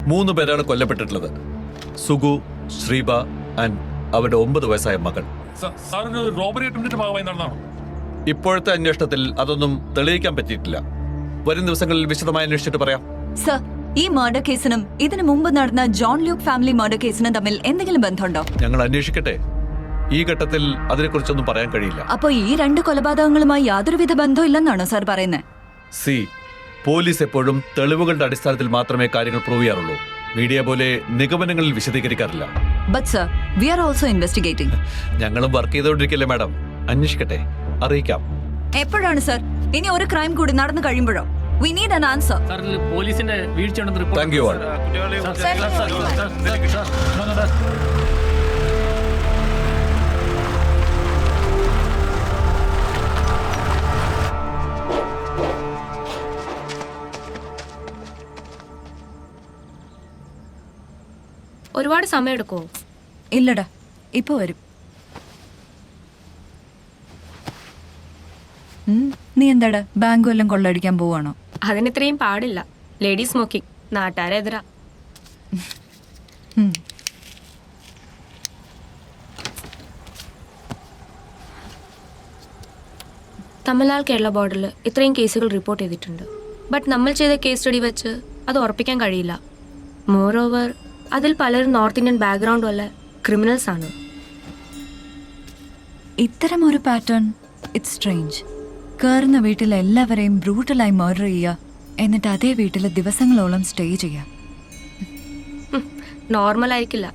3 പേരാണ് കൊല്ലപ്പെട്ടിട്ടുള്ളത്. സുഗു, ശ്രീബ ആൻഡ് അവരുടെ 9 വയസ്സായ മകൾ. ഇപ്പോഴത്തെ അന്വേഷണത്തിൽ അതൊന്നും തെളിയിക്കാൻ പറ്റിയിട്ടില്ല. വരും ദിവസങ്ങളിൽ വിശദമായി അന്വേഷിച്ചിട്ട് പറയാം. സർ, ഈ മർഡർ കേസിനും ഇതിനു മുമ്പ് നടന്ന ജോൺ ലൂക്ക് ഫാമിലി മർഡർ കേസിനും തമ്മിൽ എന്തെങ്കിലും ബന്ധമുണ്ടോ? ഞങ്ങൾ അന്വേഷിക്കട്ടെ. ഈ ഘട്ടത്തിൽ അതിനെക്കുറിച്ചൊന്നും പറയാൻ കഴിയില്ല. അപ്പോ ഈ 2 കൊലപാതകങ്ങളുമായി യാതൊരുവിധ ബന്ധവും ഇല്ലെന്നാണോ സാർ പറയുന്നത്? പോലീസ് എപ്പോഴും തെളിവുകളുടെ അടിസ്ഥാനത്തിൽ മാത്രമേ കാര്യങ്ങൾ പ്രൂവ് ചെയ്യാറുള്ളൂ. മീഡിയ പോലെ നിഗമനങ്ങളിൽ വിശദീകരിക്കാറില്ല. But sir, we are also investigating. ഞങ്ങളും വർക്ക് ചെയ്തുകൊണ്ടിരിക്കല്ലേ മാഡം. അന്വേഷിക്കട്ടെ, അറിയിക്കാം. എപ്പോഴാണ് സർ? ഇനി ഒരു ക്രൈം കൂടി നടന്നു കഴിയുമ്പോഴോ? We need an answer. പോലീസിന്റെ വീഴ്ചയുണ്ടെന്ന് റിപ്പോർട്ട്. Thank you all. ഒരുപാട് സമയം എടുക്കുമോ? ഇല്ലടാ, ഇപ്പൊ വരും. നീ എന്താടാ ബാങ്ക് വല്ലതും കൊള്ളടിക്കാൻ പോവാണോ? അതിനിത്രയും പാടില്ല. ലേഡി സ്മോക്കിംഗ് നാട്ടാരെതിരാ. തമിഴ്നാട് കേരള ബോർഡറിൽ ഇത്രയും കേസുകൾ റിപ്പോർട്ട് ചെയ്തിട്ടുണ്ട്. ബട്ട് നമ്മൾ ചെയ്ത കേസ് സ്റ്റഡി വെച്ച് അത് ഉറപ്പിക്കാൻ കഴിയില്ല. മോർ ഓവർ അതിൽ പലരും നോർത്ത് ഇന്ത്യൻ ബാക്ക്ഗ്രൗണ്ട് വല്ല ക്രിമിനൽസ് ആണ്. ഇത്തരം ഒരു പാറ്റേൺ ഇറ്റ്സ് സ്ട്രേഞ്ച്. കയറുന്ന വീട്ടിൽ എല്ലാവരെയും ബ്രൂട്ടലായി മർഡർ ചെയ്യുക, എന്നിട്ട് അതേ വീട്ടിൽ ദിവസങ്ങളോളം സ്റ്റേ ചെയ്യുക. നോർമൽ ആയിരിക്കില്ല,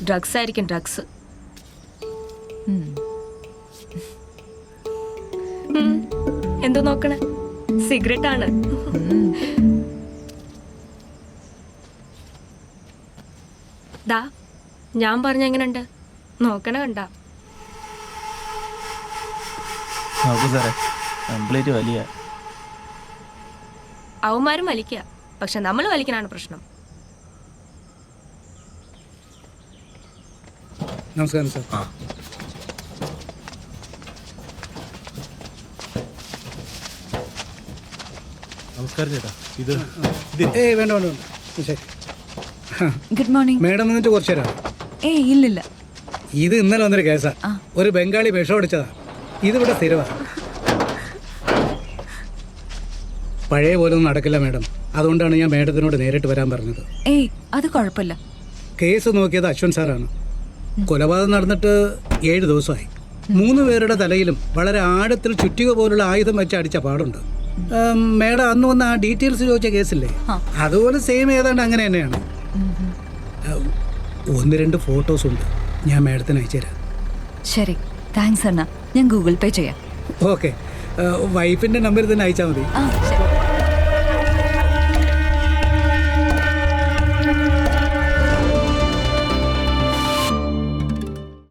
ഡ്രഗ്സ് ആയിരിക്കും. ഡ്രഗ്സ്. എന്തോ നോക്കണേ? സിഗരറ്റ് ആണ്. ദാ ഞാൻ പറഞ്ഞ എങ്ങനെയുണ്ട് നോക്കണ? കണ്ട അവന്മാരും വലിക്കുക, പക്ഷെ നമ്മൾ വലിക്കാനാണ് പ്രശ്നം. നമസ്കാരം സാർ. നമസ്കാരം ചേട്ടാ. വേണ്ട വേണ്ട വേണ്ട, ശരി. Good morning. മേഡം എന്നിട്ട് കുറച്ചു തരാം. ഇല്ലില്ല. ഇത് ഇന്നലെ വന്നൊരു കേസാ. ഒരു ബംഗാളി വിഷം അടിച്ചതാ. ഇതിവിടെ സ്ഥിരമാണ്. പഴയ പോലെ ഒന്നും നടക്കില്ല മേഡം. അതുകൊണ്ടാണ് ഞാൻ മേഡത്തിനോട് നേരിട്ട് വരാൻ പറഞ്ഞത്. അത് കുഴപ്പമില്ല. കേസ് നോക്കിയത് അശ്വൻ സാറാണ്. കൊലപാതകം നടന്നിട്ട് 7 ദിവസമായി. 3 പേരുടെ തലയിലും വളരെ ആഴത്തിൽ ചുറ്റിക പോലുള്ള ആയുധം വെച്ച് അടിച്ച പാടുണ്ട്. മേഡം അന്ന് വന്ന് ആ ഡീറ്റെയിൽസ് ചോദിച്ച കേസില്ലേ, അതുപോലെ സെയിം ഏതാണ്ട് അങ്ങനെ തന്നെയാണ്. 1-2 ഫോട്ടോസ് ഉണ്ട്, ഞാൻ മേഡത്തിന് അയച്ചു തരാം. ശരി, താങ്ക്സ് അണ്ണ. ഞാൻ ഗൂഗിൾ പേ ചെയ്യാം. ഓക്കെ, വൈഫിൻ്റെ നമ്പർ തന്നെ അയച്ചാൽ മതി.